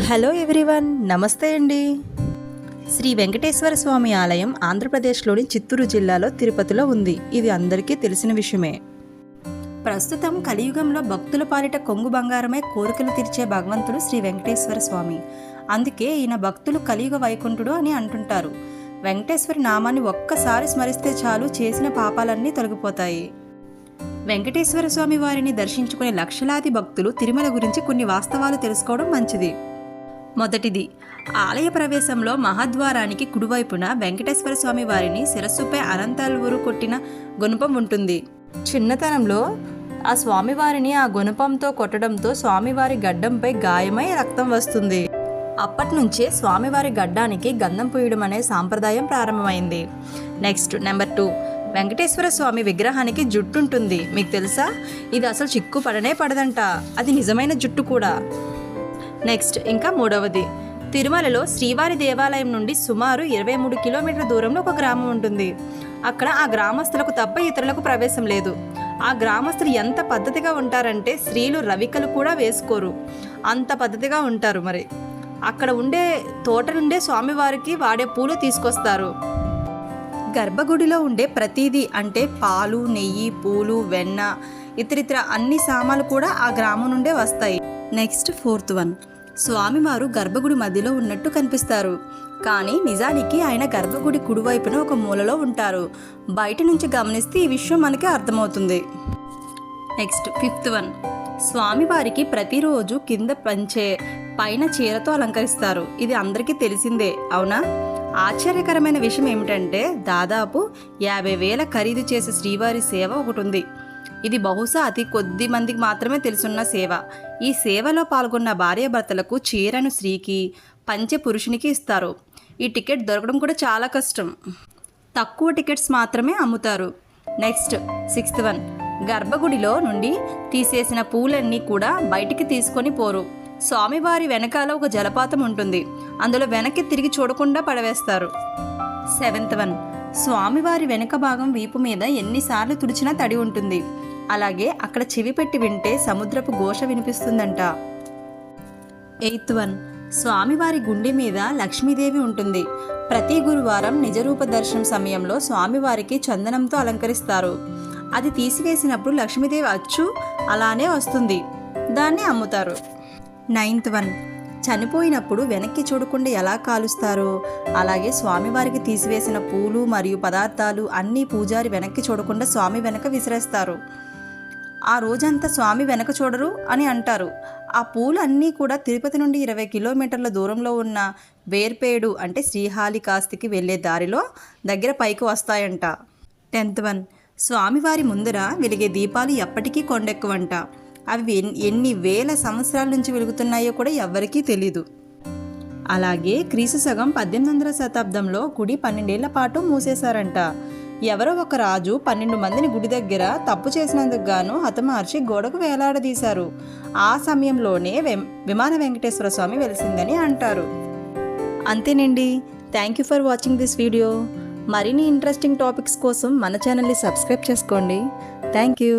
Hello everyone, నమస్తే అండి. శ్రీ వెంకటేశ్వర స్వామి ఆలయం ఆంధ్రప్రదేశ్లోని చిత్తూరు జిల్లాలో తిరుపతిలో ఉంది. ఇది అందరికీ తెలిసిన విషయమే. ప్రస్తుతం కలియుగంలో భక్తుల పాలిట కొంగు బంగారమే కోరికలు తీర్చే భగవంతుడు శ్రీ వెంకటేశ్వర స్వామి. అందుకే ఈయన భక్తులు కలియుగ వైకుంఠుడు అని అంటుంటారు. వెంకటేశ్వరి నామాన్ని ఒక్కసారి స్మరిస్తే చాలు చేసిన పాపాలన్నీ తొలగిపోతాయి. వెంకటేశ్వర స్వామి వారిని దర్శించుకునే లక్షలాది భక్తులు తిరుమల గురించి కొన్ని వాస్తవాలు తెలుసుకోవడం మంచిది. మొదటిది, ఆలయ ప్రవేశంలో మహాద్వారానికి కుడివైపున వెంకటేశ్వర స్వామి వారిని శిరస్సుపై అనంతాలువురు కొట్టిన గుణపం ఉంటుంది. చిన్నతనంలో ఆ స్వామివారిని ఆ గుణపంతో కొట్టడంతో స్వామివారి గడ్డంపై గాయమై రక్తం వస్తుంది. అప్పటి నుంచే స్వామివారి గడ్డానికి గంధం పూయడం అనే సాంప్రదాయం ప్రారంభమైంది. నెక్స్ట్ నెంబర్ 2, వెంకటేశ్వర స్వామి విగ్రహానికి జుట్టు ఉంటుంది. మీకు తెలుసా? ఇది అసలు చిక్కు పడనే పడదంట. అది నిజమైన జుట్టు కూడా. నెక్స్ట్ ఇంకా మూడవది, తిరుమలలో శ్రీవారి దేవాలయం నుండి సుమారు 23 కిలోమీటర్ల దూరంలో ఒక గ్రామం ఉంటుంది. అక్కడ ఆ గ్రామస్తులకు తప్ప ఇతరులకు ప్రవేశం లేదు. ఆ గ్రామస్తులు ఎంత పద్ధతిగా ఉంటారంటే స్త్రీలు రవికలు కూడా వేసుకోరు. అంత పద్ధతిగా ఉంటారు. మరి అక్కడ ఉండే తోట నుండే స్వామివారికి వాడే పూలు తీసుకొస్తారు. గర్భగుడిలో ఉండే ప్రతిదీ అంటే పాలు, నెయ్యి, పూలు, వెన్న, ఇతరితర అన్ని సామాన్లు కూడా ఆ గ్రామం నుండే వస్తాయి. నెక్స్ట్ 4th వన్, స్వామివారు గర్భగుడి మధ్యలో ఉన్నట్టు కనిపిస్తారు. కానీ నిజానికి ఆయన గర్భగుడి కుడివైపున ఒక మూలలో ఉంటారు. బయట నుంచి గమనిస్తే ఈ విషయం మనకి అర్థమవుతుంది. నెక్స్ట్ 5th వన్, స్వామివారికి ప్రతిరోజు కింద పంచే పైన చీరతో అలంకరిస్తారు. ఇది అందరికీ తెలిసిందే, అవునా? ఆశ్చర్యకరమైన విషయం ఏమిటంటే దాదాపు 50,000 ఖరీదు చేసే శ్రీవారి సేవ ఒకటి ఉంది. ఇది బహుశా అతి కొద్ది మందికి మాత్రమే తెలుసున్న సేవ. ఈ సేవలో పాల్గొన్న భార్యాభర్తలకు చీరను స్త్రీకి, పంచె పురుషునికి ఇస్తారు. ఈ టికెట్ దొరకడం కూడా చాలా కష్టం. తక్కువ టికెట్స్ మాత్రమే అమ్ముతారు. నెక్స్ట్ 6th వన్, గర్భగుడిలో నుండి తీసేసిన పూలన్నీ కూడా బయటికి తీసుకొని పోరు. స్వామివారి వెనకాల ఒక జలపాతం ఉంటుంది. అందులో వెనక్కి తిరిగి చూడకుండా పడవేస్తారు. 7th వన్, స్వామివారి వెనక భాగం వీపు మీద ఎన్నిసార్లు తుడిచినా తడి ఉంటుంది. అలాగే అక్కడ చెవి పెట్టి వింటే సముద్రపు ఘోష వినిపిస్తుందంట. 8th వన్, స్వామివారి గుండె మీద లక్ష్మీదేవి ఉంటుంది. ప్రతి గురువారం నిజరూప దర్శనం సమయంలో స్వామివారికి చందనంతో అలంకరిస్తారు. అది తీసివేసినప్పుడు లక్ష్మీదేవి అచ్చు అలానే వస్తుంది. దాన్ని అమ్ముతారు. 9th వన్, చనిపోయినప్పుడు వెనక్కి చూడకుండా ఎలా కాలుస్తారో అలాగే స్వామివారికి తీసివేసిన పూలు మరియు పదార్థాలు అన్నీ పూజారి వెనక్కి చూడకుండా స్వామి వెనక విసిరేస్తారు. ఆ రోజంతా స్వామి వెనక చూడరు అని అంటారు. ఆ పూలు అన్నీ కూడా తిరుపతి నుండి 20 కిలోమీటర్ల దూరంలో ఉన్న వేర్పేడు అంటే శ్రీహాళికాస్తికి వెళ్ళే దారిలో దగ్గర పైకి వస్తాయంట. 10th వన్, స్వామివారి ముందర వెలిగే దీపాలు ఎప్పటికీ కొండెక్కువంట. అవి ఎన్ని వేల సంవత్సరాల నుంచి వెలుగుతున్నాయో కూడా ఎవ్వరికీ తెలీదు. అలాగే క్రీస్తు శకం 1800వ శతాబ్దంలో గుడి 12 ఏళ్ల పాటు మూసేశారంట. ఎవరో ఒక రాజు 12 మందిని గుడి దగ్గర తప్పు చేసినందుకు గాను హతమార్చి గోడకు వేలాడదీశారు. ఆ సమయంలోనే విమాన వెంకటేశ్వర స్వామి వెలిసిందని అంటారు. అంతేనండి. Thank you for watching this video. మరిన్ని ఇంట్రెస్టింగ్ టాపిక్స్ కోసం మన ఛానల్ని సబ్స్క్రైబ్ చేసుకోండి. Thank you.